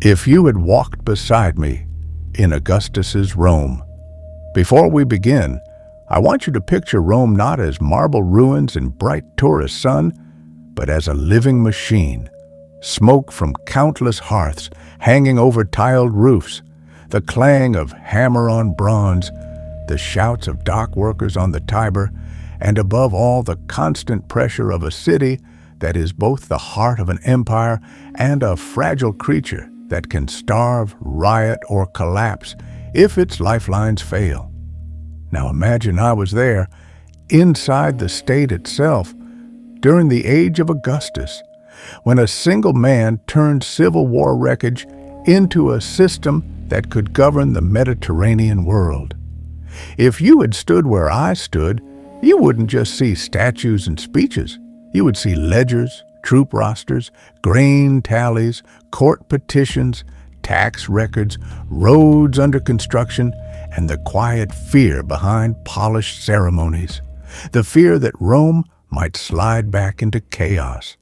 If you had walked beside me in Augustus's Rome. Before we begin, I want you to picture Rome not as marble ruins and bright tourist sun, but as a living machine. Smoke from countless hearths hanging over tiled roofs, the clang of hammer on bronze, the shouts of dock workers on the Tiber, and above all the constant pressure of a city that is both the heart of an empire and a fragile creature that can starve, riot, or collapse if its lifelines fail. Now imagine I was there, inside the state itself, during the age of Augustus, when a single man turned Civil War wreckage into a system that could govern the Mediterranean world. If you had stood where I stood, you wouldn't just see statues and speeches. You would see ledgers, troop rosters, grain tallies, court petitions, tax records, roads under construction, and the quiet fear behind polished ceremonies. The fear that Rome might slide back into chaos.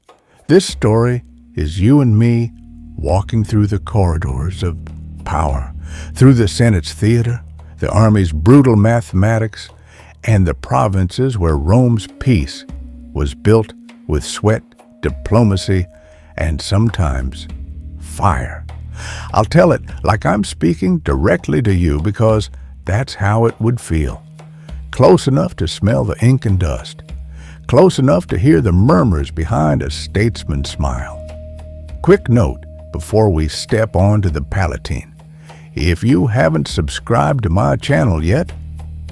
This story is you and me walking through the corridors of power, through the Senate's theater, the army's brutal mathematics, and the provinces where Rome's peace was built with sweat, diplomacy, and sometimes fire. I'll tell it like I'm speaking directly to you because that's how it would feel. Close enough to smell the ink and dust. Close enough to hear the murmurs behind a statesman's smile. Quick note before we step onto the Palatine. If you haven't subscribed to my channel yet,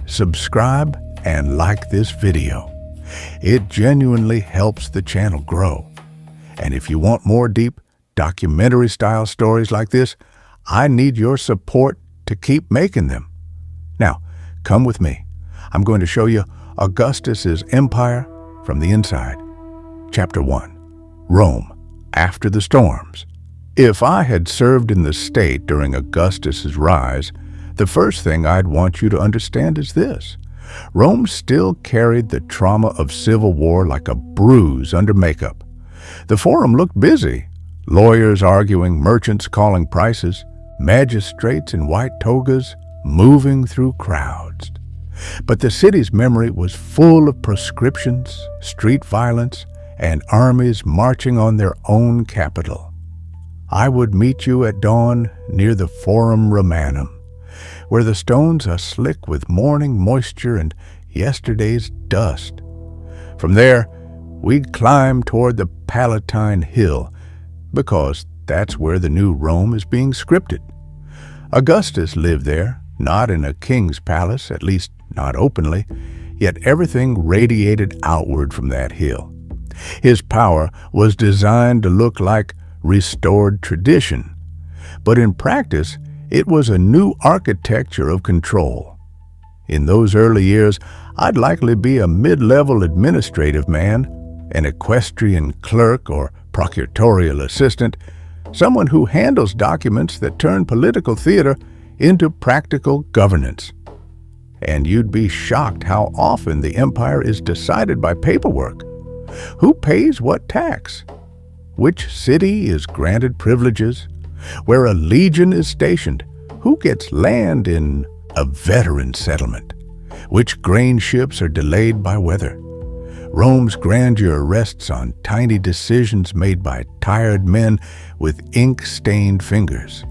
subscribe and like this video. It genuinely helps the channel grow. And if you want more deep, documentary-style stories like this, I need your support to keep making them. Now, come with me. I'm going to show you Augustus's empire from the inside. Chapter 1. Rome, after the storms. If I had served in the state during Augustus's rise, the first thing I'd want you to understand is this. Rome still carried the trauma of civil war like a bruise under makeup. The forum looked busy. Lawyers arguing, merchants calling prices, magistrates in white togas moving through crowds. But the city's memory was full of proscriptions, street violence, and armies marching on their own capital. I would meet you at dawn near the Forum Romanum, where the stones are slick with morning moisture and yesterday's dust. From there, we'd climb toward the Palatine Hill, because that's where the new Rome is being scripted. Augustus lived there, not in a king's palace, at least not openly, yet everything radiated outward from that hill. His power was designed to look like restored tradition, but in practice, it was a new architecture of control. In those early years, I'd likely be a mid-level administrative man, an equestrian clerk or procuratorial assistant, someone who handles documents that turn political theater into practical governance. And you'd be shocked how often the empire is decided by paperwork. Who pays what tax? Which city is granted privileges? Where a legion is stationed? Who gets land in a veteran settlement? Which grain ships are delayed by weather? Rome's grandeur rests on tiny decisions made by tired men with ink-stained fingers.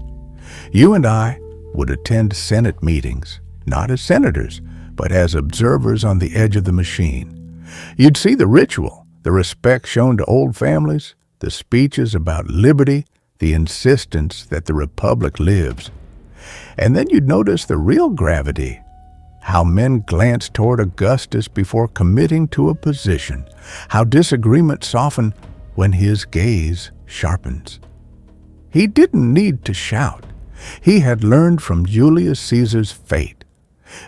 You and I would attend Senate meetings, not as senators, but as observers on the edge of the machine. You'd see the ritual, the respect shown to old families, the speeches about liberty, the insistence that the republic lives. And then you'd notice the real gravity, how men glance toward Augustus before committing to a position, how disagreement soften when his gaze sharpens. He didn't need to shout. He had learned from Julius Caesar's fate.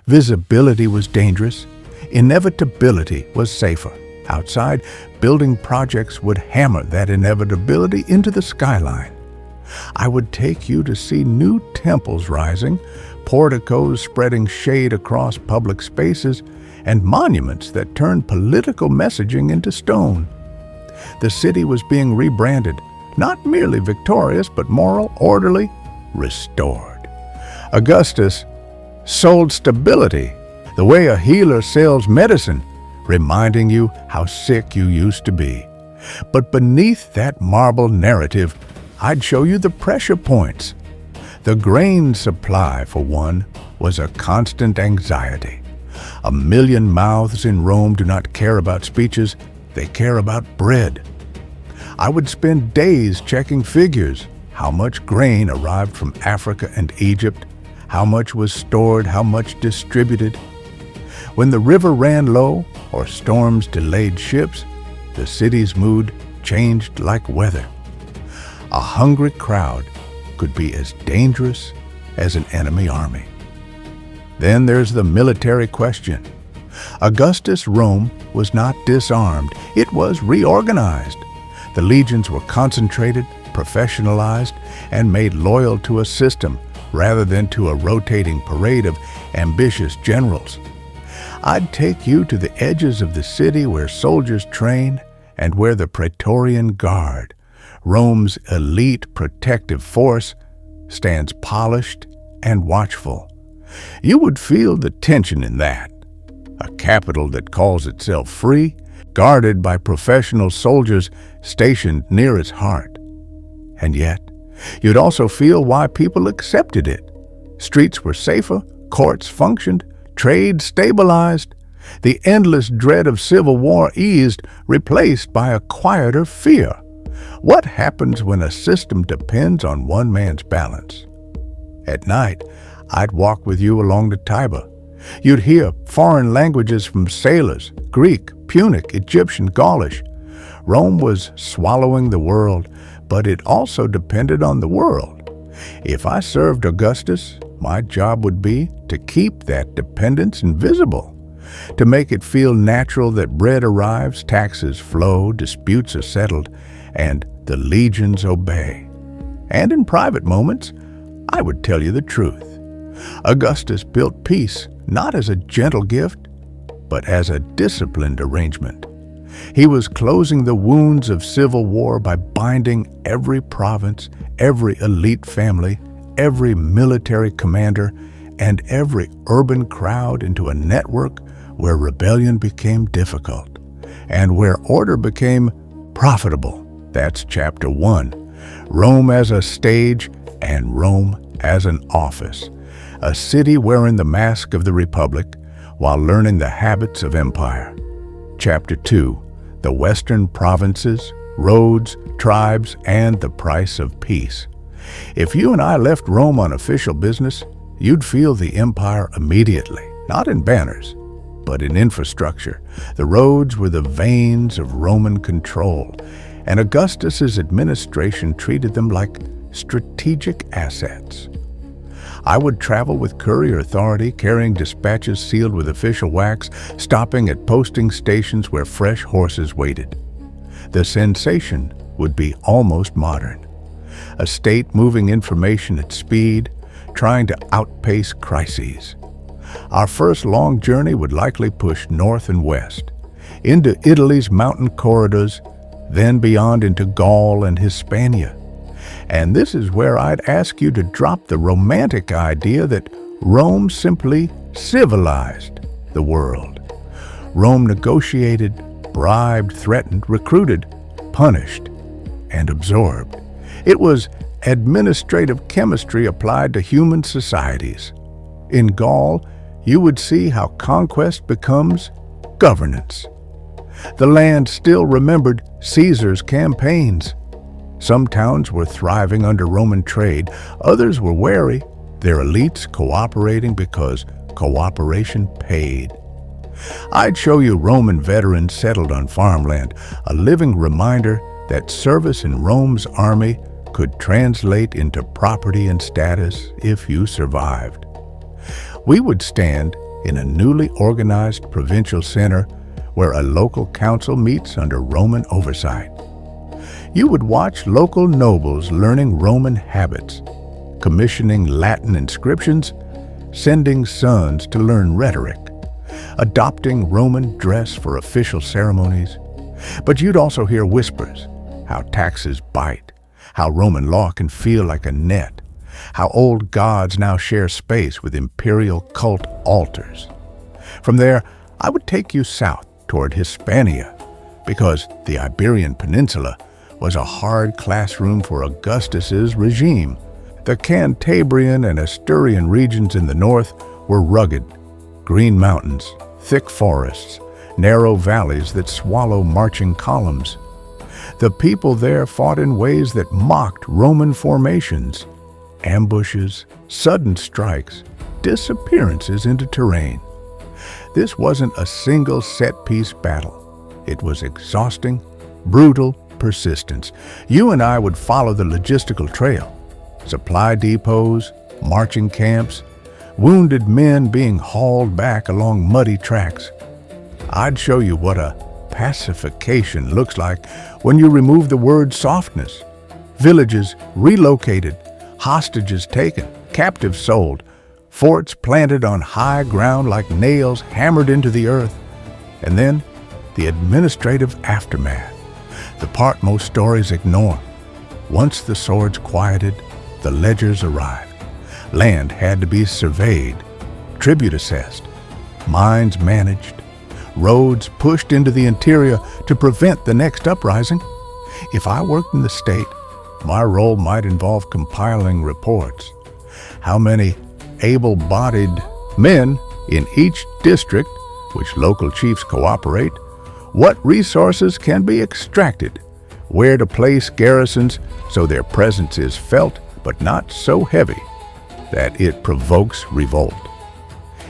Visibility was dangerous. Inevitability was safer. Outside, building projects would hammer that inevitability into the skyline. I would take you to see new temples rising, porticos spreading shade across public spaces, and monuments that turned political messaging into stone. The city was being rebranded, not merely victorious, but moral, orderly, restored. Augustus sold stability, the way a healer sells medicine, reminding you how sick you used to be. But beneath that marble narrative, I'd show you the pressure points. The grain supply, for one, was a constant anxiety. 1,000,000 mouths in Rome do not care about speeches, they care about bread. I would spend days checking figures, how much grain arrived from Africa and Egypt, how much was stored, how much distributed. When the river ran low or storms delayed ships, the city's mood changed like weather. A hungry crowd could be as dangerous as an enemy army. Then there's the military question. Augustus' Rome was not disarmed, it was reorganized. The legions were concentrated, professionalized, and made loyal to a system rather than to a rotating parade of ambitious generals. I'd take you to the edges of the city where soldiers train and where the Praetorian Guard, Rome's elite protective force, stands polished and watchful. You would feel the tension in that. A capital that calls itself free, guarded by professional soldiers stationed near its heart. And yet, you'd also feel why people accepted it. Streets were safer, courts functioned, trade stabilized. The endless dread of civil war eased, replaced by a quieter fear. What happens when a system depends on one man's balance? At night, I'd walk with you along the Tiber. You'd hear foreign languages from sailors, Greek, Punic, Egyptian, Gaulish. Rome was swallowing the world, but it also depended on the world. If I served Augustus, my job would be to keep that dependence invisible, to make it feel natural that bread arrives, taxes flow, disputes are settled, and the legions obey. And in private moments, I would tell you the truth. Augustus built peace not as a gentle gift, but as a disciplined arrangement. He was closing the wounds of civil war by binding every province, every elite family, every military commander, and every urban crowd into a network where rebellion became difficult and where order became profitable. That's chapter 1. Rome as a stage and Rome as an office. A city wearing the mask of the Republic while learning the habits of empire. Chapter 2. The Western provinces, roads, tribes, and the price of peace. If you and I left Rome on official business, you'd feel the empire immediately, not in banners, but in infrastructure. The roads were the veins of Roman control, and Augustus's administration treated them like strategic assets. I would travel with courier authority, carrying dispatches sealed with official wax, stopping at posting stations where fresh horses waited. The sensation would be almost modern. A state moving information at speed, trying to outpace crises. Our first long journey would likely push north and west, into Italy's mountain corridors, then beyond into Gaul and Hispania. And this is where I'd ask you to drop the romantic idea that Rome simply civilized the world. Rome negotiated, bribed, threatened, recruited, punished, and absorbed. It was administrative chemistry applied to human societies. In Gaul, you would see how conquest becomes governance. The land still remembered Caesar's campaigns. Some towns were thriving under Roman trade, others were wary, their elites cooperating because cooperation paid. I'd show you Roman veterans settled on farmland, a living reminder that service in Rome's army could translate into property and status if you survived. We would stand in a newly organized provincial center where a local council meets under Roman oversight. You would watch local nobles learning Roman habits, commissioning Latin inscriptions, sending sons to learn rhetoric, adopting Roman dress for official ceremonies. But you'd also hear whispers, how taxes bite, how Roman law can feel like a net, how old gods now share space with imperial cult altars. From there, I would take you south toward Hispania, because the Iberian Peninsula was a hard classroom for Augustus's regime. The Cantabrian and Asturian regions in the north were rugged, green mountains, thick forests, narrow valleys that swallow marching columns. The people there fought in ways that mocked Roman formations, ambushes, sudden strikes, disappearances into terrain. This wasn't a single set-piece battle. It was exhausting, brutal persistence. You and I would follow the logistical trail. Supply depots, marching camps, wounded men being hauled back along muddy tracks. I'd show you what a pacification looks like when you remove the word softness. Villages relocated, hostages taken, captives sold, forts planted on high ground like nails hammered into the earth. And then the administrative aftermath, the part most stories ignore. Once the swords quieted, the ledgers arrived. Land had to be surveyed, tribute assessed, mines managed, roads pushed into the interior to prevent the next uprising. If I worked in the state, my role might involve compiling reports. How many able-bodied men in each district, which local chiefs cooperate, what resources can be extracted, where to place garrisons so their presence is felt but not so heavy that it provokes revolt.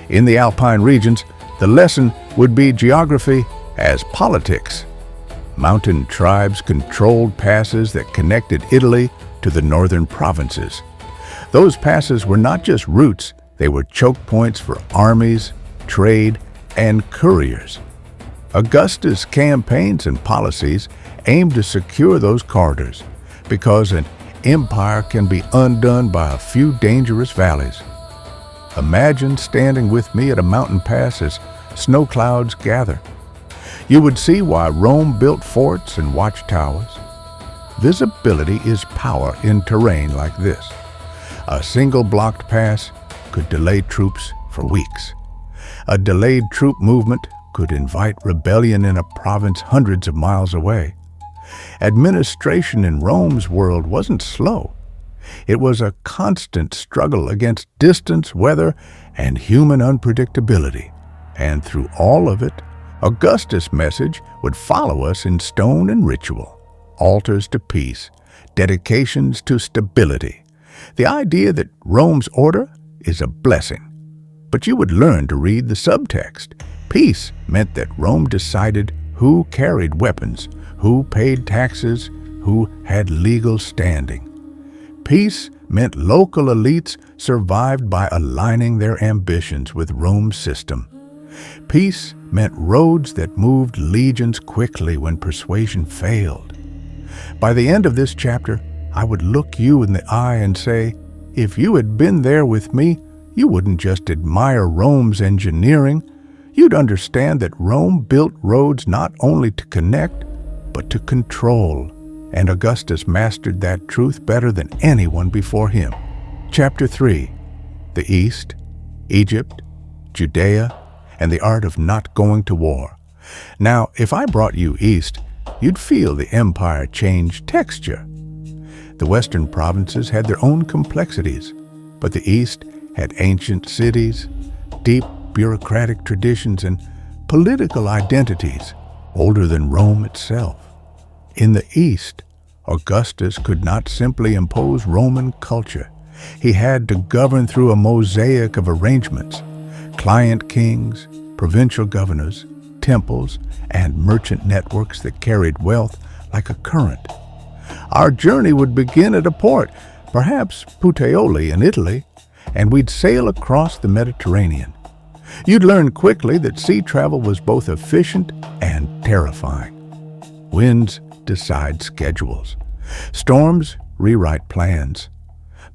In the Alpine regions, the lesson would be geography as politics. Mountain tribes controlled passes that connected Italy to the northern provinces. Those passes were not just routes, they were choke points for armies, trade, and couriers. Augustus' campaigns and policies aimed to secure those corridors, because an empire can be undone by a few dangerous valleys. Imagine standing with me at a mountain pass as snow clouds gather. You would see why Rome built forts and watchtowers. Visibility is power in terrain like this. A single blocked pass could delay troops for weeks. A delayed troop movement could invite rebellion in a province hundreds of miles away. Administration in Rome's world wasn't slow. It was a constant struggle against distance, weather, and human unpredictability. And through all of it, Augustus' message would follow us in stone and ritual, altars to peace, dedications to stability. The idea that Rome's order is a blessing. But you would learn to read the subtext. Peace meant that Rome decided who carried weapons, who paid taxes, who had legal standing. Peace meant local elites survived by aligning their ambitions with Rome's system. Peace meant roads that moved legions quickly when persuasion failed. By the end of this chapter, I would look you in the eye and say, if you had been there with me, you wouldn't just admire Rome's engineering. You'd understand that Rome built roads not only to connect, but to control. And Augustus mastered that truth better than anyone before him. Chapter 3. The East, Egypt, Judea, and the art of not going to war. Now, if I brought you east, you'd feel the empire change texture. The western provinces had their own complexities, but the east had ancient cities, deep bureaucratic traditions, and political identities older than Rome itself. In the east, Augustus could not simply impose Roman culture. He had to govern through a mosaic of arrangements: client kings, provincial governors, temples, and merchant networks that carried wealth like a current. Our journey would begin at a port, perhaps Puteoli in Italy, and we'd sail across the Mediterranean. You'd learn quickly that sea travel was both efficient and terrifying. Winds decide schedules. Storms rewrite plans.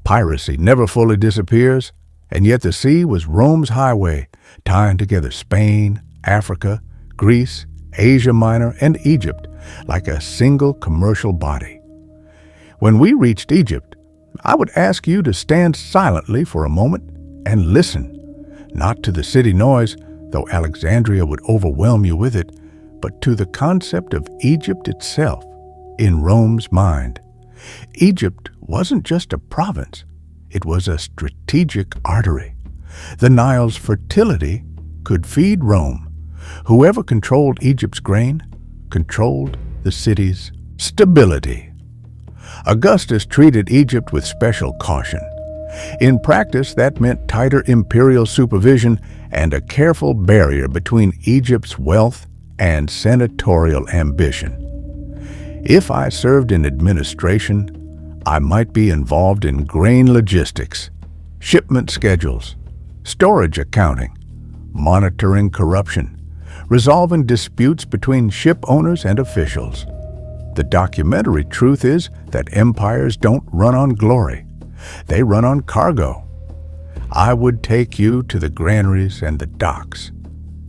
Piracy never fully disappears, and yet the sea was Rome's highway, tying together Spain, Africa, Greece, Asia Minor, and Egypt like a single commercial body. When we reached Egypt, I would ask you to stand silently for a moment and listen, not to the city noise, though Alexandria would overwhelm you with it, but to the concept of Egypt itself in Rome's mind. Egypt wasn't just a province, it was a strategic artery. The Nile's fertility could feed Rome. Whoever controlled Egypt's grain controlled the city's stability. Augustus treated Egypt with special caution. In practice, that meant tighter imperial supervision and a careful barrier between Egypt's wealth and senatorial ambition. If I served in administration, I might be involved in grain logistics, shipment schedules, storage accounting, monitoring corruption, resolving disputes between ship owners and officials. The documentary truth is that empires don't run on glory. They run on cargo. I would take you to the granaries and the docks.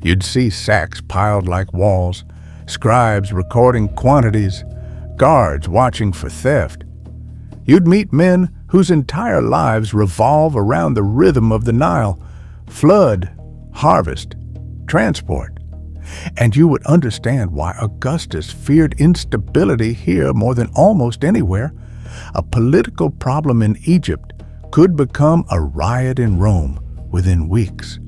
You'd see sacks piled like walls, scribes recording quantities, guards watching for theft. You'd meet men whose entire lives revolve around the rhythm of the Nile, flood, harvest, transport. And you would understand why Augustus feared instability here more than almost anywhere. A political problem in Egypt could become a riot in Rome within weeks.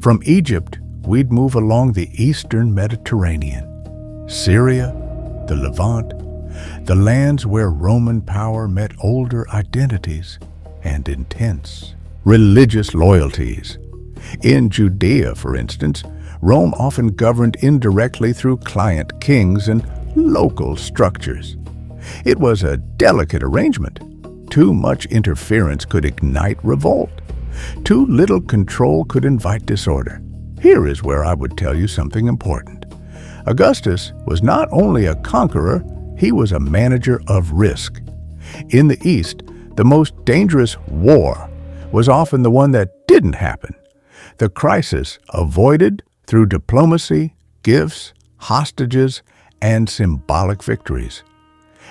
From Egypt, we'd move along the eastern Mediterranean, Syria, the Levant, the lands where Roman power met older identities and intense religious loyalties. In Judea, for instance, Rome often governed indirectly through client kings and local structures. It was a delicate arrangement. Too much interference could ignite revolt. Too little control could invite disorder. Here is where I would tell you something important. Augustus was not only a conqueror, he was a manager of risk. In the East, the most dangerous war was often the one that didn't happen. The crisis avoided through diplomacy, gifts, hostages, and symbolic victories.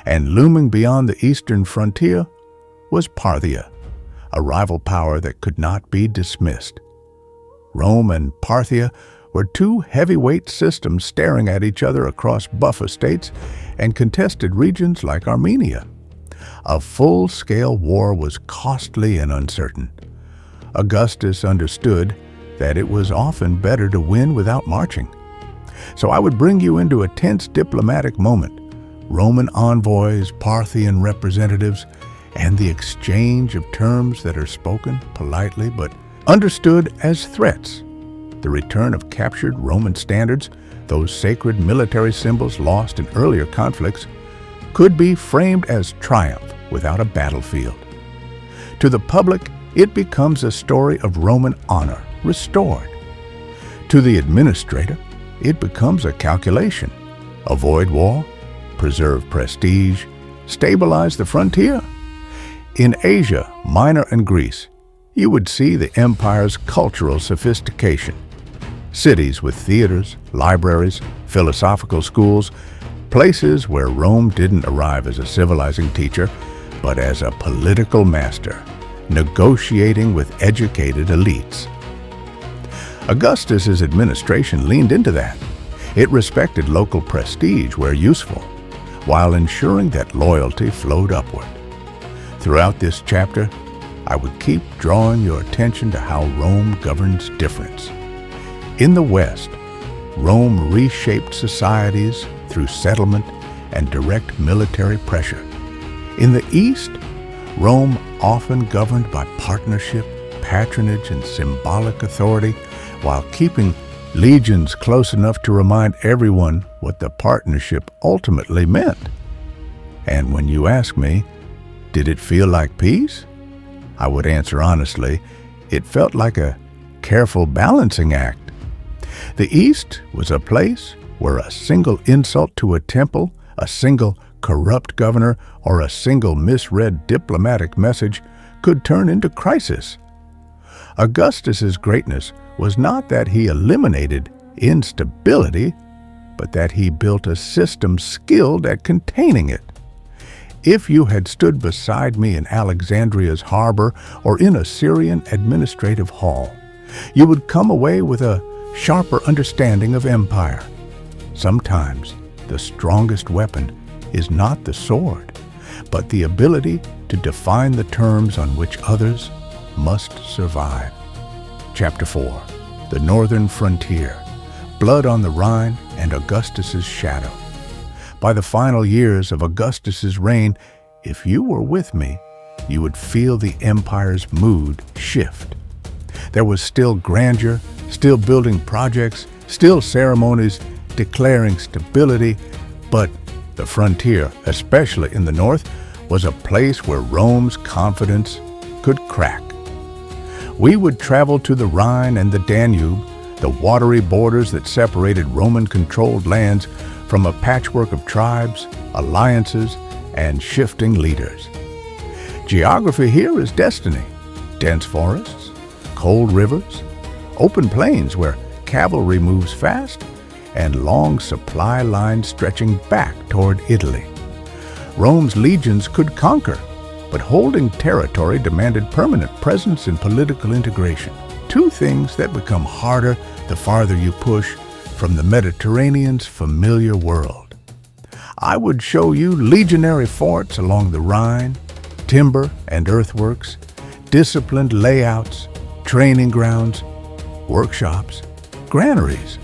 And looming beyond the eastern frontier was Parthia, a rival power that could not be dismissed. Rome and Parthia were two heavyweight systems staring at each other across buffer states and contested regions like Armenia. A full-scale war was costly and uncertain. Augustus understood that it was often better to win without marching. So I would bring you into a tense diplomatic moment. Roman envoys, Parthian representatives, and the exchange of terms that are spoken politely but understood as threats. The return of captured Roman standards, those sacred military symbols lost in earlier conflicts, could be framed as triumph without a battlefield. To the public, it becomes a story of Roman honor restored. To the administrator, it becomes a calculation. Avoid war, preserve prestige, stabilize the frontier. In Asia, Minor, and Greece, you would see the empire's cultural sophistication. Cities with theaters, libraries, philosophical schools, places where Rome didn't arrive as a civilizing teacher, but as a political master, negotiating with educated elites. Augustus's administration leaned into that. It respected local prestige where useful, while ensuring that loyalty flowed upward. Throughout this chapter, I would keep drawing your attention to how Rome governs difference. In the West, Rome reshaped societies through settlement and direct military pressure. In the East, Rome often governed by partnership, patronage, and symbolic authority, while keeping legions close enough to remind everyone what the partnership ultimately meant. And when you ask me, did it feel like peace? I would answer honestly, it felt like a careful balancing act. The East was a place where a single insult to a temple, a single corrupt governor, or a single misread diplomatic message could turn into crisis. Augustus's greatness was not that he eliminated instability, but that he built a system skilled at containing it. If you had stood beside me in Alexandria's harbor or in a Syrian administrative hall, you would come away with a sharper understanding of empire. Sometimes the strongest weapon is not the sword, but the ability to define the terms on which others must survive. Chapter 4. The Northern Frontier. Blood on the Rhine and Augustus's Shadow. By the final years of Augustus's reign, if you were with me, you would feel the empire's mood shift. There was still grandeur, still building projects, still ceremonies declaring stability, but the frontier, especially in the north, was a place where Rome's confidence could crack. We would travel to the Rhine and the Danube, the watery borders that separated Roman-controlled lands from a patchwork of tribes, alliances, and shifting leaders. Geography here is destiny. Dense forests, cold rivers, open plains where cavalry moves fast, and long supply lines stretching back toward Italy. Rome's legions could conquer, but holding territory demanded permanent presence and political integration. Two things that become harder the farther you push from the Mediterranean's familiar world. I would show you legionary forts along the Rhine, timber and earthworks, disciplined layouts, training grounds, workshops, granaries.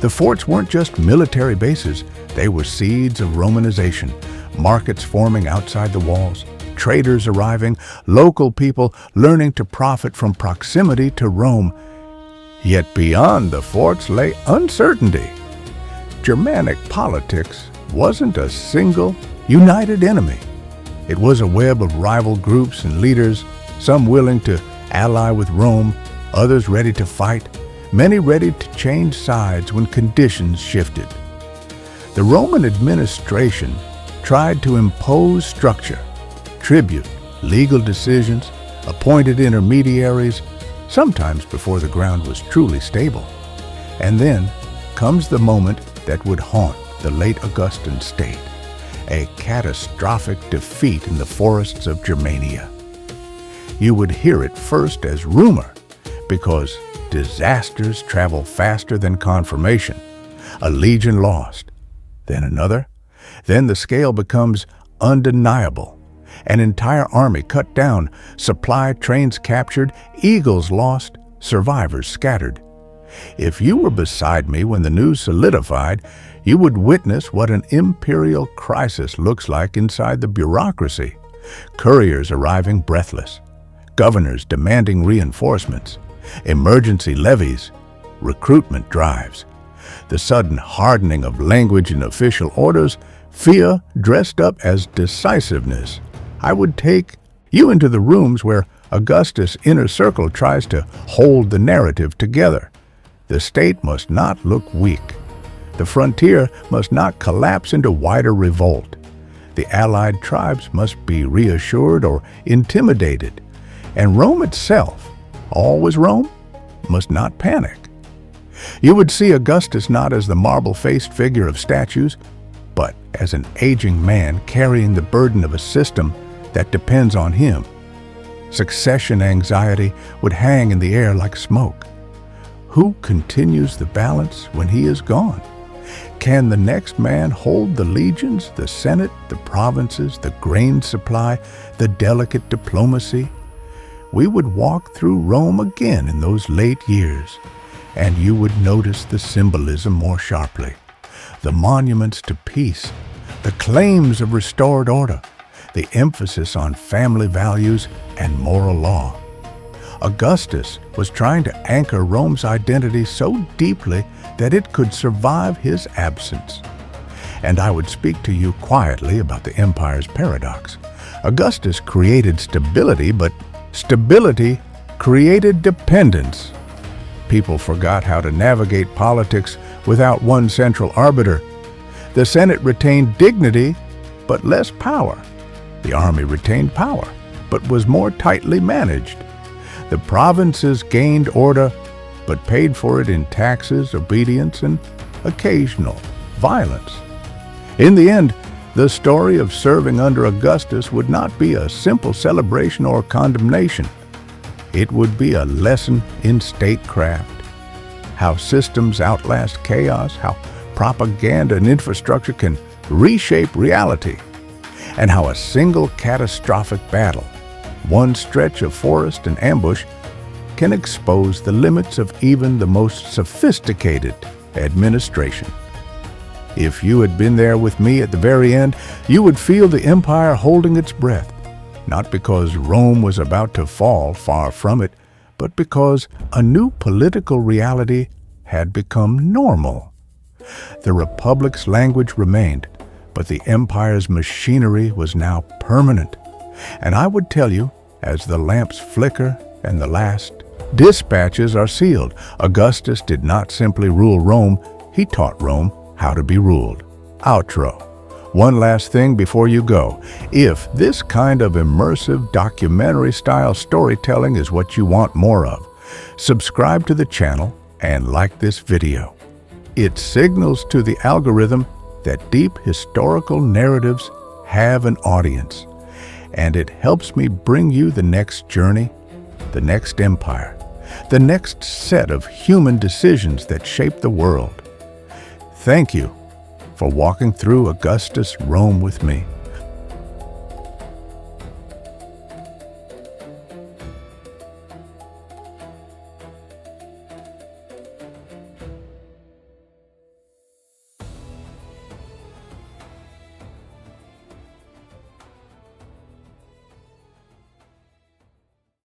The forts weren't just military bases, they were seeds of Romanization, markets forming outside the walls, traders arriving, local people learning to profit from proximity to Rome. Yet beyond the forts lay uncertainty. Germanic politics wasn't a single, united enemy. It was a web of rival groups and leaders, some willing to ally with Rome, others ready to fight, many ready to change sides when conditions shifted. The Roman administration tried to impose structure, tribute, legal decisions, appointed intermediaries, sometimes before the ground was truly stable. And then comes the moment that would haunt the late Augustan state, a catastrophic defeat in the forests of Germania. You would hear it first as rumor, because disasters travel faster than confirmation. A legion lost, then another, then the scale becomes undeniable. An entire army cut down, supply trains captured, eagles lost, survivors scattered. If you were beside me when the news solidified, you would witness what an imperial crisis looks like inside the bureaucracy. Couriers arriving breathless, governors demanding reinforcements, emergency levies, recruitment drives, the sudden hardening of language in official orders, fear dressed up as decisiveness. I would take you into the rooms where Augustus' inner circle tries to hold the narrative together. The state must not look weak. The frontier must not collapse into wider revolt. The allied tribes must be reassured or intimidated. And Rome itself, always Rome, must not panic. You would see Augustus not as the marble-faced figure of statues, but as an aging man carrying the burden of a system that depends on him. Succession anxiety would hang in the air like smoke. Who continues the balance when he is gone? Can the next man hold the legions, the Senate, the provinces, the grain supply, the delicate diplomacy? We would walk through Rome again in those late years, and you would notice the symbolism more sharply. The monuments to peace, the claims of restored order, the emphasis on family values and moral law. Augustus was trying to anchor Rome's identity so deeply that it could survive his absence. And I would speak to you quietly about the empire's paradox. Augustus created stability, but stability created dependence. People forgot how to navigate politics without one central arbiter. The Senate retained dignity, but less power. The army retained power, but was more tightly managed. The provinces gained order, but paid for it in taxes, obedience, and occasional violence. In the end, The story of serving under Augustus would not be a simple celebration or condemnation. It would be a lesson in statecraft, how systems outlast chaos, how propaganda and infrastructure can reshape reality, and how a single catastrophic battle, one stretch of forest and ambush, can expose the limits of even the most sophisticated administration. If you had been there with me at the very end, you would feel the empire holding its breath, not because Rome was about to fall, far from it, but because a new political reality had become normal. The Republic's language remained, but the empire's machinery was now permanent. And I would tell you, as the lamps flicker and the last dispatches are sealed, Augustus did not simply rule Rome, he taught Rome how to be ruled. Outro. One last thing before you go. If this kind of immersive documentary-style storytelling is what you want more of, subscribe to the channel and like this video. It signals to the algorithm that deep historical narratives have an audience, and it helps me bring you the next journey, the next empire, the next set of human decisions that shape the world. Thank you for walking through Augustus' Rome with me.